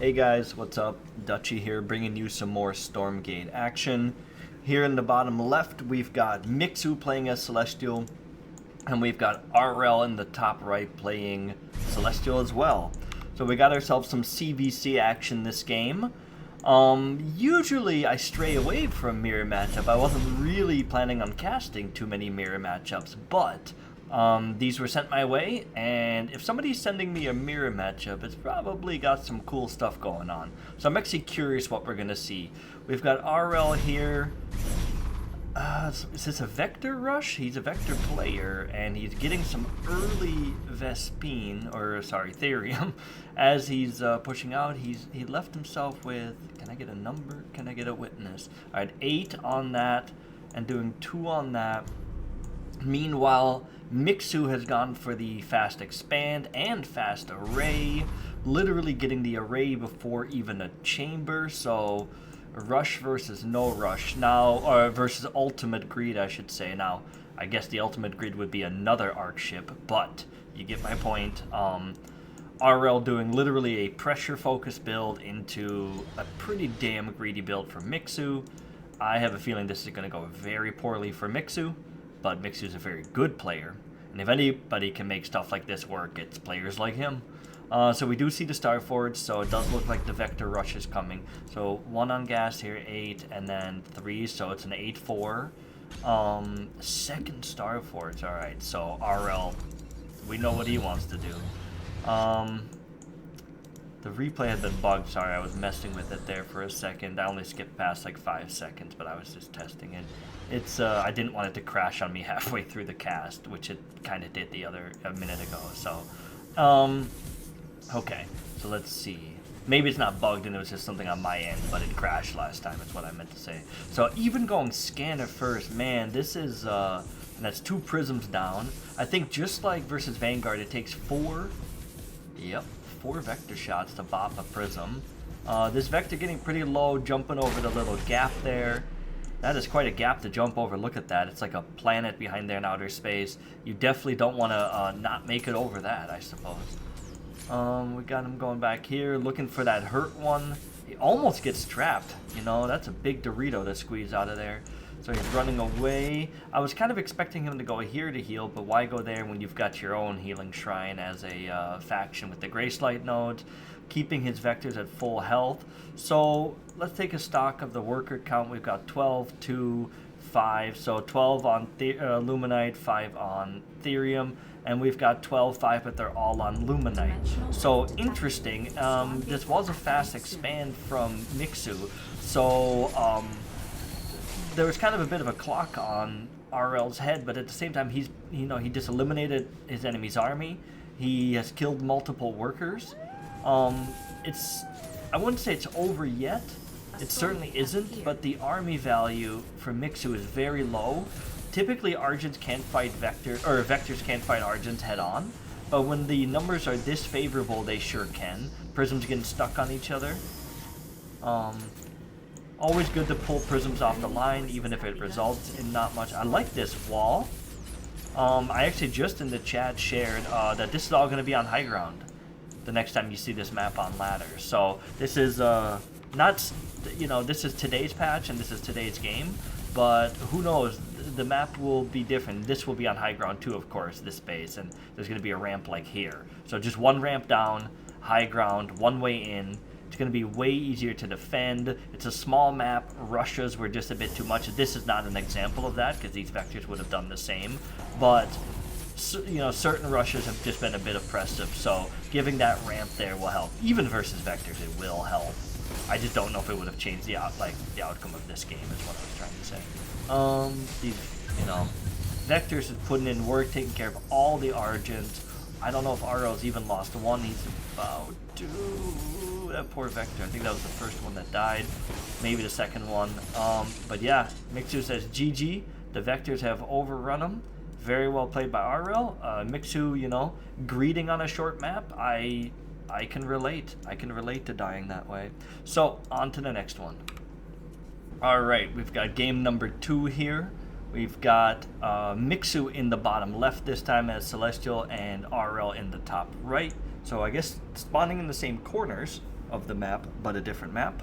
Hey guys, what's up? Dutchy here, bringing you some more Stormgate action. Here in the bottom left, we've got Mixu playing as Celestial, and we've got Aureil in the top right playing Celestial as well. So we got ourselves some CvC action this game. Usually I stray away from mirror matchup. I wasn't really planning on casting too many mirror matchups, but these were sent my way, and if somebody's sending me a mirror matchup, it's probably got some cool stuff going on. So I'm actually curious what we're gonna see. We've got Aureil here. Is this a Vector rush? He's a Vector player, and he's getting some early Vespene, or sorry, Therium, as he's pushing out. He left himself with, can I get a number? Can I get a witness? Alright, 8 on that, and doing 2 on that. Meanwhile, Mixu has gone for the fast expand and fast array, literally getting the array before even a chamber, so rush versus no rush now, or versus ultimate greed, I should say. Now, I guess the ultimate greed would be another arc ship, but you get my point. Aureil doing literally a pressure focus build into a pretty damn greedy build for Mixu. I have a feeling this is going to go very poorly for Mixu, but Mixu is a very good player, and if anybody can make stuff like this work, it's players like him. So we do see the Starforge, so it does look like the Vector Rush is coming. So 1 on gas here, 8, and then 3, so it's an 8-4. Second Starforge, alright, so Aureil, we know what he wants to do. The replay had been bugged, sorry, I was messing with it there for a second. I only skipped past like 5 seconds, but I was just testing it. It's, I didn't want it to crash on me halfway through the cast, which it kind of did a minute ago, so, okay, so let's see. Maybe it's not bugged and it was just something on my end, but it crashed last time, is what I meant to say. So even going scanner first, man, this is, and that's 2 prisms down. I think just like versus Vanguard, it takes 4 vector shots to bop a prism. This vector getting pretty low, jumping over the little gap there. That is quite a gap to jump over. Look at that. It's like a planet behind there in outer space. You definitely don't want to not make it over that, I suppose. We got him going back here, looking for that hurt one. He almost gets trapped. You know, that's a big Dorito to squeeze out of there. So he's running away. I was kind of expecting him to go here to heal, but why go there when you've got your own healing shrine as a faction with the Grace Light nodes, keeping his vectors at full health. So let's take a stock of the worker count. We've got 12, 2, 5. So 12 on Luminite, 5 on Therium, and we've got 12, 5, but they're all on Luminite. So interesting. This was a fast expand from Mixu, so there was kind of a bit of a clock on Aureil's head, but at the same time, he just eliminated his enemy's army. He has killed multiple workers. I wouldn't say it's over yet. It certainly isn't, but the army value for Mixu is very low. Typically, Argents can't fight Vectors can't fight Argents head on, but when the numbers are this favorable, they sure can. Prisms getting stuck on each other. Always good to pull prisms off the line, even if it results in not much. I like this wall. I actually just in the chat shared that this is all going to be on high ground the next time you see this map on ladder. So this is this is today's patch and this is today's game, but who knows, the map will be different. This will be on high ground too, of course, this base, and there's going to be a ramp like here. So just one ramp down, high ground, one way in. It's going to be way easier to defend. It's a small map. Rushes were just a bit too much. This is not an example of that because these vectors would have done the same, but certain rushes have just been a bit oppressive, so giving that ramp there will help. Even versus vectors, it will help. I just don't know if it would have changed the outcome of this game, is what I was trying to say. These, vectors is putting in work, taking care of all the Argents. I don't know if Aureil's even lost one. He's about to... That poor Vector. I think that was the first one that died. Maybe the second one. But yeah, Mixu says GG. The Vectors have overrun him. Very well played by Aureil. Mixu, greeting on a short map. I can relate. I can relate to dying that way. So, on to the next one. Alright, we've got game number 2 here. We've got Mixu in the bottom left this time as Celestial, and Aureil in the top right. So I guess spawning in the same corners. of the map, but a different map.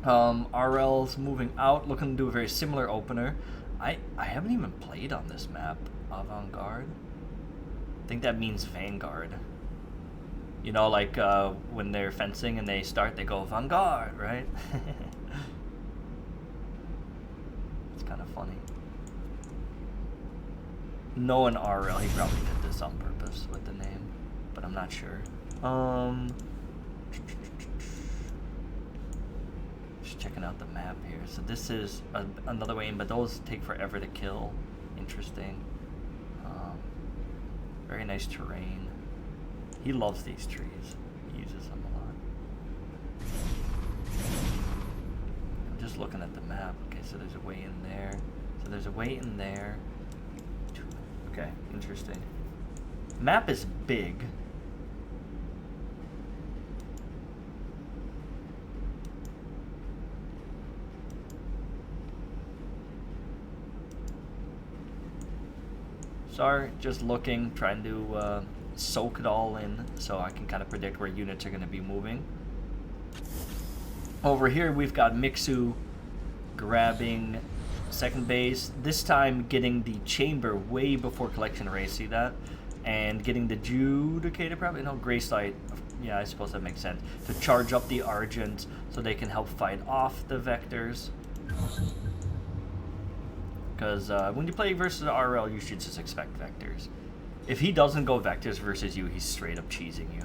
Aureil's moving out, looking to do a very similar opener. I haven't even played on this map. Avant-garde? I think that means Vanguard. You know, like when they're fencing and they start, they go Vanguard, right? It's kind of funny. Knowing Aureil, he probably did this on purpose with the name, but I'm not sure. Just checking out the map here. So this is another way in, but those take forever to kill. Interesting. Very nice terrain. He loves these trees. He uses them a lot. I'm just looking at the map. Okay, so there's a way in there. So there's a way in there. Okay, interesting. Map is big. Sorry, just looking, trying to soak it all in so I can kind of predict where units are going to be moving. Over here we've got Mixu grabbing second base, this time getting the chamber way before collection array, see that? And getting the Judicator, probably, no, Grace Light, yeah, I suppose that makes sense, to charge up the Argent so they can help fight off the Vectors. Because when you play versus Aureil, you should just expect Vectors. If he doesn't go Vectors versus you, he's straight up cheesing you.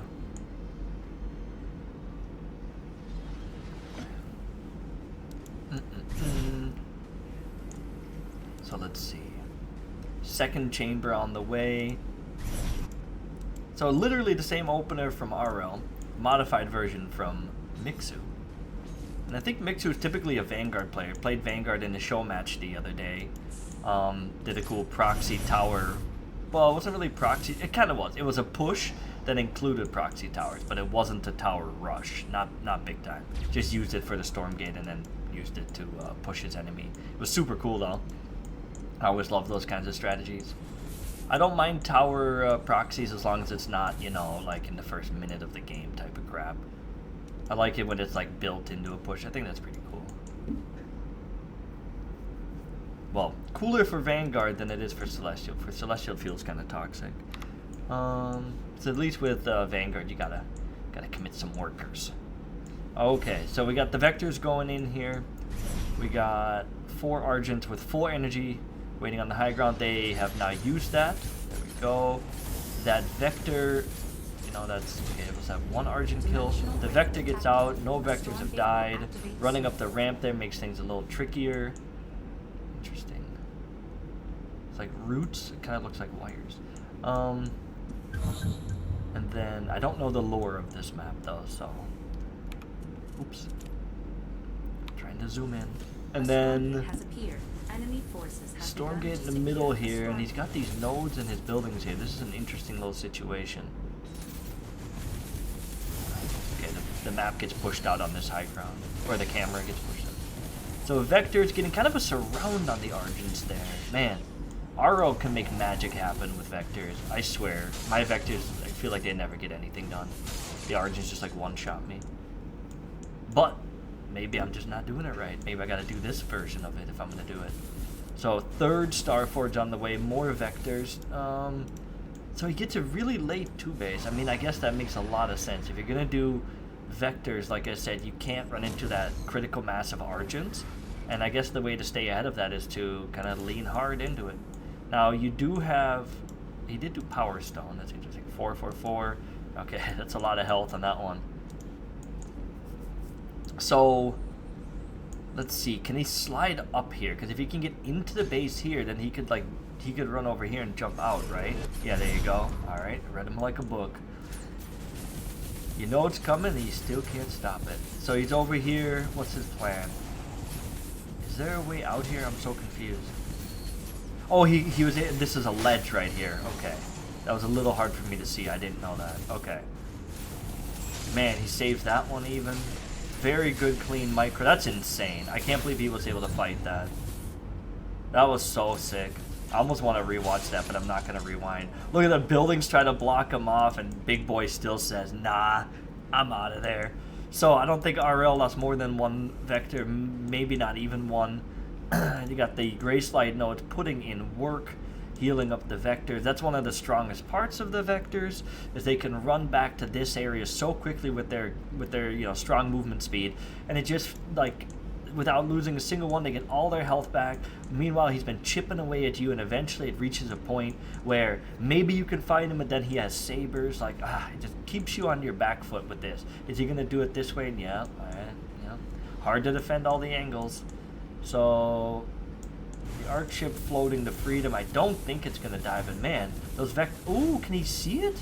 So let's see. Second chamber on the way. So literally the same opener from Aureil, modified version from Mixu. And I think Mixu is typically a Vanguard player. Played Vanguard in a show match the other day. Did a cool proxy tower. Well, it wasn't really proxy. It kind of was. It was a push that included proxy towers, but it wasn't a tower rush. Not big time. Just used it for the Stormgate and then used it to push his enemy. It was super cool though. I always love those kinds of strategies. I don't mind tower proxies as long as it's not, you know, like in the first minute of the game type of crap. I like it when it's like built into a push. I think that's pretty cool. Well, cooler for Vanguard than it is for Celestial. For Celestial, it feels kind of toxic. So at least with Vanguard, you gotta commit some workers. Okay, so we got the Vectors going in here. We got 4 Argents with full energy waiting on the high ground. They have now used that. There we go. That Vector, you know, that's okay. It was that 1 Argent kill. The Vector gets out. No Vectors have died. Running up the ramp there makes things a little trickier. Interesting. It's like roots. It kind of looks like wires. And then I don't know the lore of this map though, so oops. Trying to zoom in. And then Stormgate in the middle here, and he's got these nodes in his buildings here. This is an interesting little situation. Okay, the map gets pushed out on this high ground, or the camera gets pushed out. So Vector's getting kind of a surround on the Argents there. Man, Aureil can make magic happen with Vectors. I swear, my Vectors, I feel like they never get anything done. The Argents just like one-shot me. But maybe I'm just not doing it right. Maybe I gotta do this version of it if I'm gonna do it. So 3rd Starforge on the way, more Vectors. So he gets a really late 2-base. I mean, I guess that makes a lot of sense. If you're gonna do Vectors, like I said, you can't run into that critical mass of Argents. And I guess the way to stay ahead of that is to kind of lean hard into it. Now, you do have... He did do Power Stone. That's interesting. 444. Okay, that's a lot of health on that one. So, let's see. Can he slide up here? Because if he can get into the base here, then he could run over here and jump out, right? Yeah, there you go. All right, read him like a book. You know it's coming, and you still can't stop it. So he's over here. What's his plan? Is there a way out here? I'm so confused. Oh, he was. This is a ledge right here. Okay, that was a little hard for me to see. I didn't know that. Okay. Man, he saves that one even. Very good, clean micro. That's insane. I can't believe he was able to fight that. That was so sick. I almost want to rewatch that, but I'm not going to rewind. Look at the buildings trying to block him off, and Big Boy still says, nah. I'm out of there. So I don't think Aureil lost more than one vector, maybe not even one. You got the Grace Light nodes putting in work, healing up the vectors. That's one of the strongest parts of the vectors, is they can run back to this area so quickly with their strong movement speed, and it just like without losing a single one, they get all their health back. Meanwhile, he's been chipping away at you, and eventually it reaches a point where maybe you can find him, but then he has sabers. Like, it just keeps you on your back foot with this. Is he gonna do it this way? Yeah, yeah. Hard to defend all the angles. So the arc ship floating to freedom. I don't think it's gonna die, but man, those ooh, can he see it?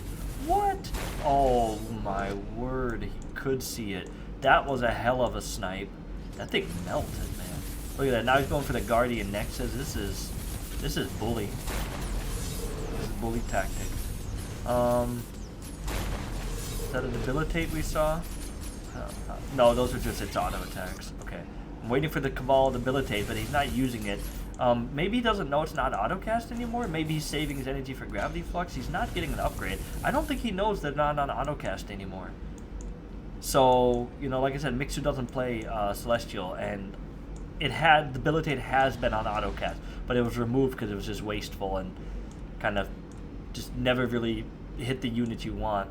What? Oh my word, he could see it. That was a hell of a snipe. That thing melted, man. Look at that. Now he's going for the Guardian Nexus. This is bully. This is bully tactic. Is that a debilitate we saw? No, those are just its auto attacks. Okay. I'm waiting for the Cabal debilitate, but he's not using it. Maybe he doesn't know it's not autocast anymore. Maybe he's saving his energy for gravity flux. He's not getting an upgrade. I don't think he knows they're not on autocast anymore. So, like I said, Mixu doesn't play Celestial, and debilitate has been on autocast, but it was removed because it was just wasteful and kind of just never really hit the unit you want.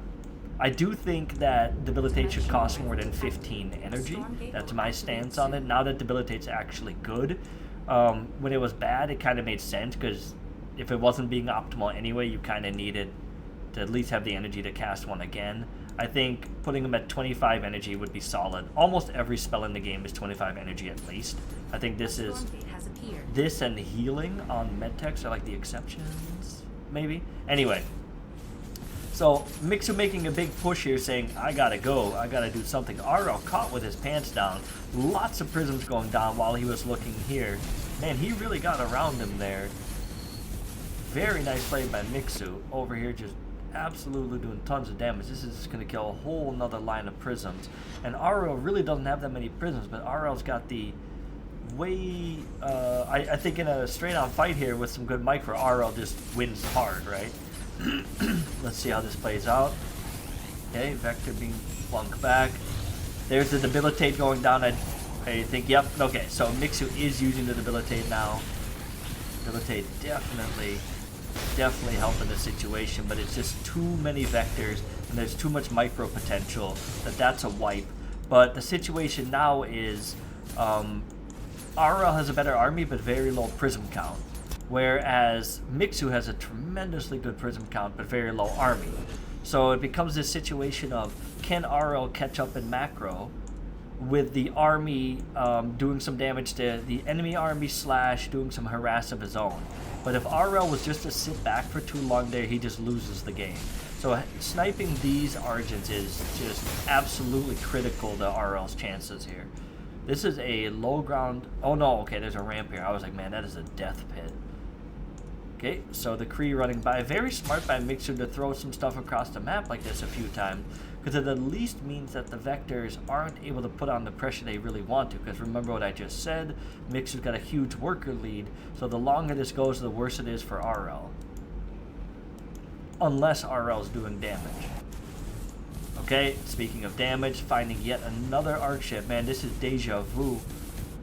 I do think that debilitate should cost more than 15 energy. That's my stance on it. Now that debilitate's actually good, when it was bad, it kind of made sense, because if it wasn't being optimal anyway, you kind of needed to at least have the energy to cast one again. I think putting him at 25 energy would be solid. Almost every spell in the game is 25 energy at least. I think this and healing on medtechs are like the exceptions, maybe. Anyway, so Mixu making a big push here, saying, I gotta go, I gotta do something. Aureil caught with his pants down. Lots of prisms going down while he was looking here. Man, he really got around him there. Very nice play by Mixu. Over here just absolutely doing tons of damage. This is just going to kill a whole nother line of prisms. And Aureil really doesn't have that many prisms, but Aureil's got the way... I think in a straight-on fight here with some good micro, Aureil just wins hard, right? Let's see how this plays out. Okay, Vector being flung back. There's the debilitate going down. I think, yep, okay, so Mixu is using the debilitate now. Debilitate definitely helping the situation, but it's just too many vectors and there's too much micro potential that's a wipe. But the situation now is Aureil has a better army but very low prism count, whereas Mixu has a tremendously good prism count but very low army. So it becomes this situation of, can Aureil catch up in macro with the army doing some damage to the enemy army / doing some harass of his own. But if Aureil was just to sit back for too long there, he just loses the game. So sniping these Argents is just absolutely critical to Aureil's chances here. This is a low ground... Oh no, okay, there's a ramp here. I was like, man, that is a death pit. Okay, so the Kree running by. Very smart by Mixu to throw some stuff across the map like this a few times, because it at least means that the vectors aren't able to put on the pressure they really want to, because remember what I just said, Mixu's got a huge worker lead, so the longer this goes, the worse it is for Aureil. Unless Aureil's doing damage. Okay, speaking of damage, finding yet another arc ship. Man, this is deja vu.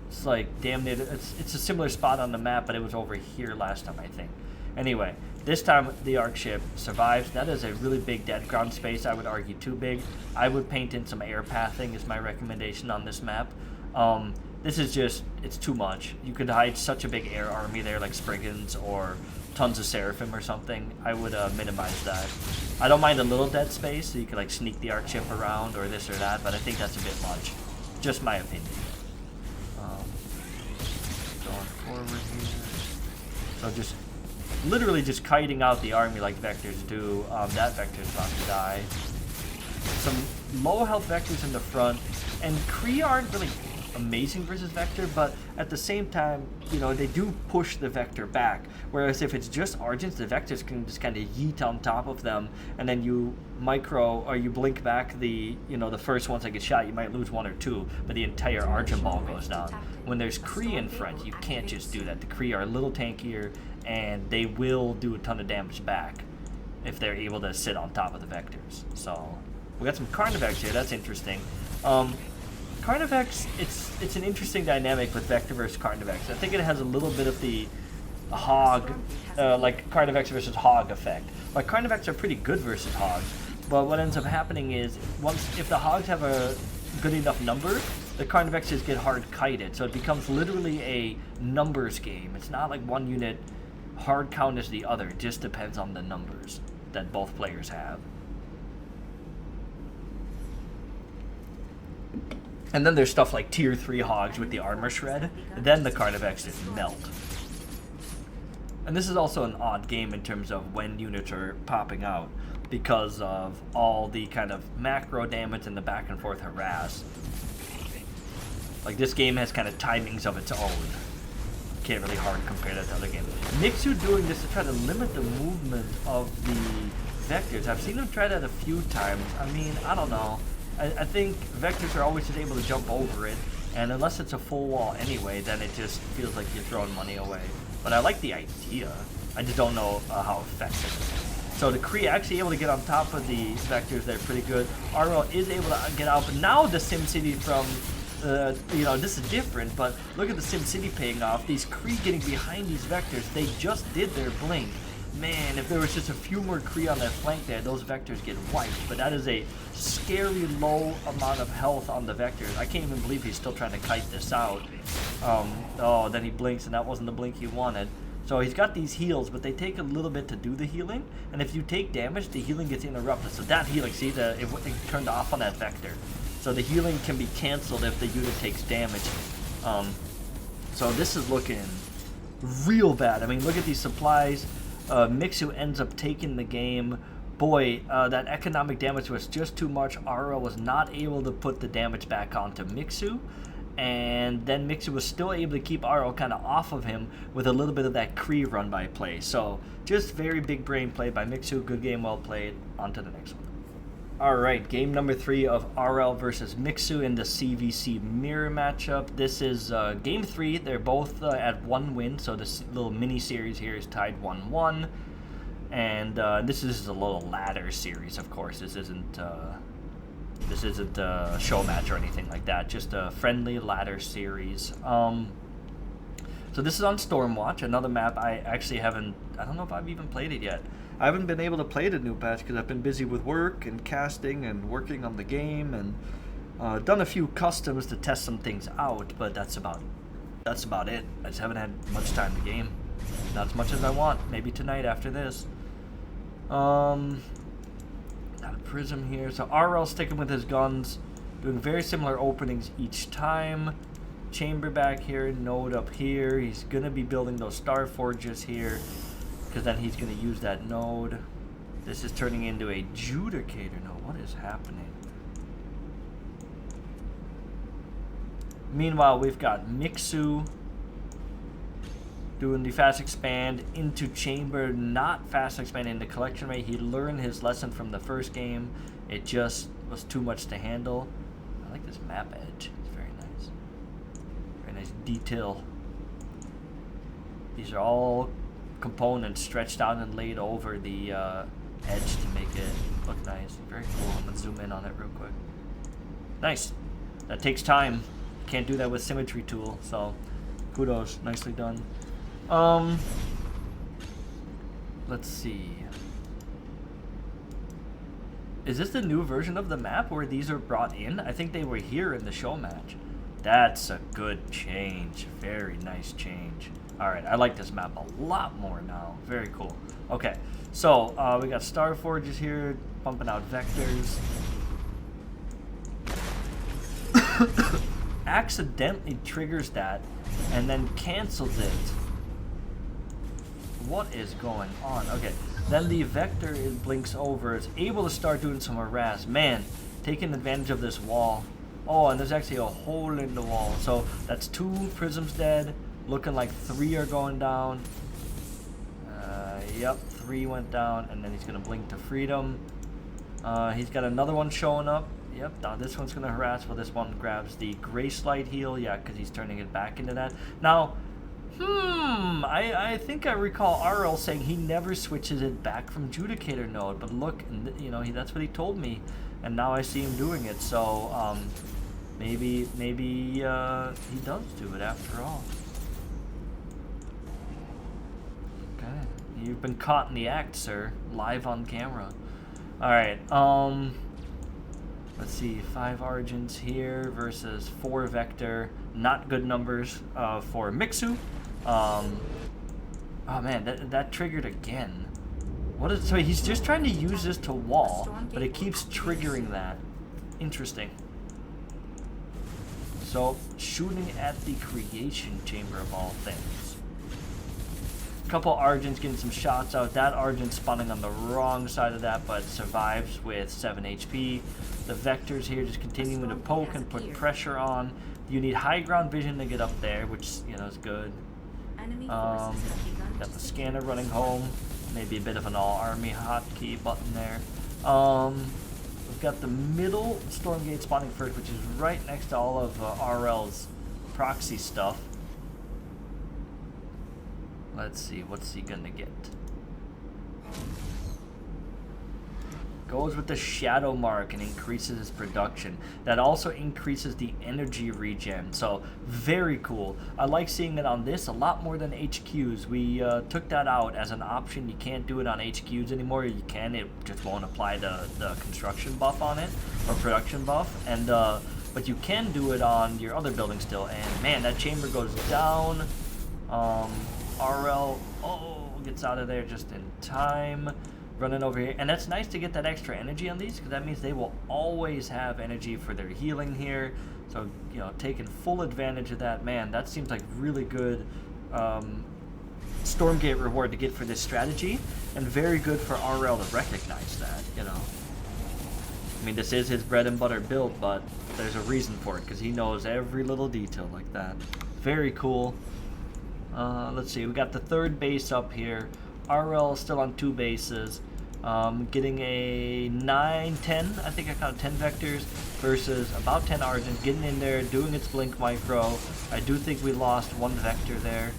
It's like, damn near, it's a similar spot on the map, but it was over here last time, I think. Anyway, this time the arc ship survives. That is a really big dead ground space. I would argue too big. I would paint in some air pathing is my recommendation on this map. This is just, it's too much. You could hide such a big air army there like Spriggans or tons of Seraphim or something. I would minimize that. I don't mind a little dead space, so you could like sneak the arc ship around or this or that, but I think that's a bit much. Just my opinion. Going forward here. So just literally just kiting out the army like vectors do. That vector's about to die. Some low health vectors in the front, and Kree aren't really amazing versus vector, but at the same time, they do push the vector back. Whereas if it's just Argents, the vectors can just kind of yeet on top of them, and then you micro or you blink back the the first ones that get shot. You might lose one or two, but the entire Argent ball goes down. When there's Kree in front, you can't just do that. The Kree are a little tankier, and they will do a ton of damage back if they're able to sit on top of the vectors. So We got some Carnivex here. That's interesting. Carnivex, it's an interesting dynamic with Vector versus Carnivex. I think it has a little bit of the hog, like Carnivex versus hog effect. Like Carnivex are pretty good versus hogs, but what ends up happening is if the hogs have a good enough number, the Carnivexes get hard kited, so it becomes literally a numbers game. It's not like one unit hard count as the other. It just depends on the numbers that both players have. And then there's stuff like tier 3 hogs with the armor shred, and then the Carnivexes melt. And this is also an odd game in terms of when units are popping out, because of all the kind of macro damage and the back and forth harass. Like, this game has kind of timings of its own. Can't really hard compare that to other games. Mixu doing this to try to limit the movement of the vectors. I've seen him try that a few times. I mean, I don't know. I think vectors are always just able to jump over it, and unless it's a full wall anyway, then it just feels like you're throwing money away. But I like the idea. I just don't know how effective it is. So the Kree actually able to get on top of the vectors. They're pretty good. Aureil is able to get out, but now the SimCity from... you know, this is different, but look at the SimCity paying off. These Kree getting behind these vectors, they just did their blink. Man, if there was just a few more Kree on that flank there, those vectors get wiped. But that is a scary low amount of health on the vectors. I can't even believe he's still trying to kite this out. Oh, then he blinks, and that wasn't the blink he wanted. So he's got these heals, but they take a little bit to do the healing. And if you take damage, the healing gets interrupted. So that healing, see, it turned off on that vector. So the healing can be canceled if the unit takes damage. So this is looking real bad. I mean, look at these supplies. Mixu ends up taking the game. Boy, that economic damage was just too much. Aureil was not able to put the damage back onto Mixu. And then Mixu was still able to keep Aureil kind of off of him with a little bit of that Kree run by play. So just very big brain play by Mixu. Good game, well played. On to the next one. Alright, game number 3 of Aureil versus Mixu in the CvC mirror matchup. This is game 3. They're both at 1 win, so this little mini series here is tied 1-1. And this is a little ladder series, of course. This isn't a show match or anything like that. Just a friendly ladder series. So this is on Stormwatch, another map I actually haven't... I don't know if I've even played it yet. I haven't been able to play the new patch because I've been busy with work and casting and working on the game, and done a few customs to test some things out, but that's about it. I just haven't had much time to game. Not as much as I want. Maybe tonight after this. Got a prism here. So Aureil sticking with his guns, doing very similar openings each time. Chamber back here, node up here. He's gonna be building those star forges here, because then he's going to use that node. This is turning into a Judicator node. What is happening? Meanwhile, we've got Mixu doing the fast expand into chamber, not fast expand into collection rate. He learned his lesson from the first game. It just was too much to handle. I like this map edge. It's very nice. Very nice detail. These are all components stretched out and laid over the edge to make it look nice. Very cool. I'm gonna zoom in on it real quick. Nice. That takes time. Can't do that with symmetry tool, so kudos. Nicely done. Let's see. Is this the new version of the map where these are brought in? I think they were here in the show match. That's a good change. Very nice change. Alright, I like this map a lot more now. Very cool. Okay, so we got Star Forges here, pumping out vectors. Accidentally triggers that and then cancels it. What is going on? Okay, then the vector blinks over. It's able to start doing some harass. Man, taking advantage of this wall. Oh, and there's actually a hole in the wall. So that's 2 prisms dead. Looking like 3 are going down. Yep, 3 went down, and then he's gonna blink to freedom. He's got another one showing up. Yep, now this one's gonna harass, but this one grabs the gray slide heal. Yeah, because he's turning it back into that. Now, I think I recall Aureil saying he never switches it back from Judicator node, but look, you know, that's what he told me. and now I see him doing it. So maybe he does do it after all. Okay, you've been caught in the act, sir, live on camera. All right. Let's see, 5 Argents here versus 4 Vector. Not good numbers for Mixu. Oh man, that triggered again. What is, so he's just trying to use this to wall, but it keeps triggering that. Interesting. So, shooting at the creation chamber of all things. Couple Argents getting some shots out. That Argent spawning on the wrong side of that, but survives with 7 HP. The Vectors here just continuing to poke and put pressure on. You need high ground vision to get up there, which, you know, is good. Got the scanner running home. Maybe a bit of an all-army hotkey button there. We've got the middle Stormgate spawning first, which is right next to all of RL's proxy stuff. Let's see, what's he gonna get? Goes with the Shadow Mark and increases his production. That also increases the energy regen, so very cool. I like seeing it on this a lot more than HQs. We took that out as an option. You can't do it on HQs anymore. You can, it just won't apply the construction buff on it, or production buff, and but you can do it on your other buildings still, and man, that chamber goes down. RL, gets out of there just in time. Running over here, and that's nice to get that extra energy on these, because that means they will always have energy for their healing here. So, you know, taking full advantage of that, man, that seems like really good Stormgate reward to get for this strategy, and very good for RL to recognize that, you know. I mean, this is his bread and butter build, but there's a reason for it, because he knows every little detail like that. Very cool. Let's see, we got the 3rd base up here. RL still on 2 bases, getting a 9, 10, I think I counted 10 Vectors versus about 10 Argent, getting in there, doing its Blink Micro. I do think we lost 1 Vector there.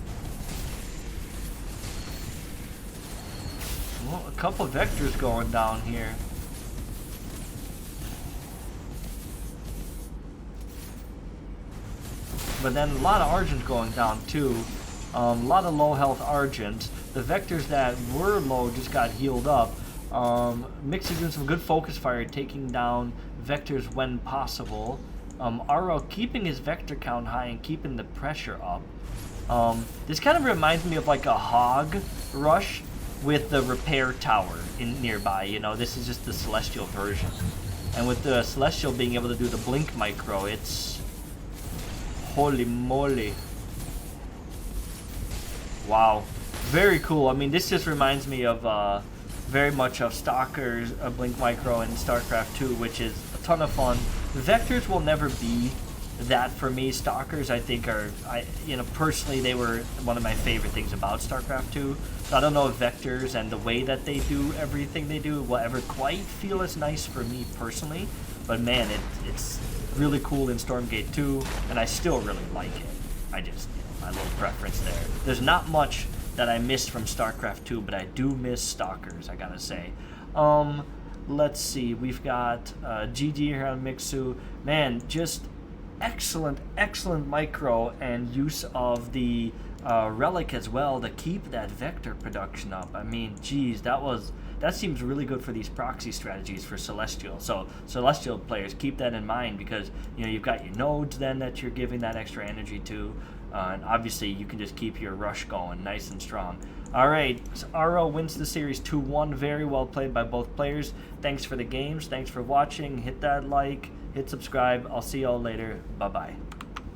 Well, a couple Vectors going down here. But then a lot of Argent going down too. A lot of low health Argent. The Vectors that were low just got healed up. Mixu doing some good focus fire, taking down Vectors when possible. RL keeping his Vector count high and keeping the pressure up. This kind of reminds me of like a hog rush with the repair tower in nearby. You know, this is just the Celestial version. And with the Celestial being able to do the Blink Micro, it's... holy moly. Wow. Very cool. I mean, this just reminds me of very much of Stalker's Blink Micro in StarCraft 2, which is a ton of fun. Vectors will never be that for me. Stalkers, I think, are, personally, they were one of my favorite things about StarCraft 2. So I don't know if Vectors and the way that they do everything they do will ever quite feel as nice for me personally. But man, it's really cool in Stormgate 2, and I still really like it. I just, my little preference there. There's not much that I missed from StarCraft 2, but I do miss Stalkers, I gotta say. Let's see, we've got GG here on Mixu. Man, just excellent micro and use of the relic as well to keep that Vector production up. I mean, geez, that seems really good for these proxy strategies for Celestial. So Celestial players, keep that in mind, because you've got your nodes then that you're giving that extra energy to. And obviously, you can just keep your rush going nice and strong. All right, so RL wins the series 2-1. Very well played by both players. Thanks for the games. Thanks for watching. Hit that like. Hit subscribe. I'll see y'all later. Bye-bye.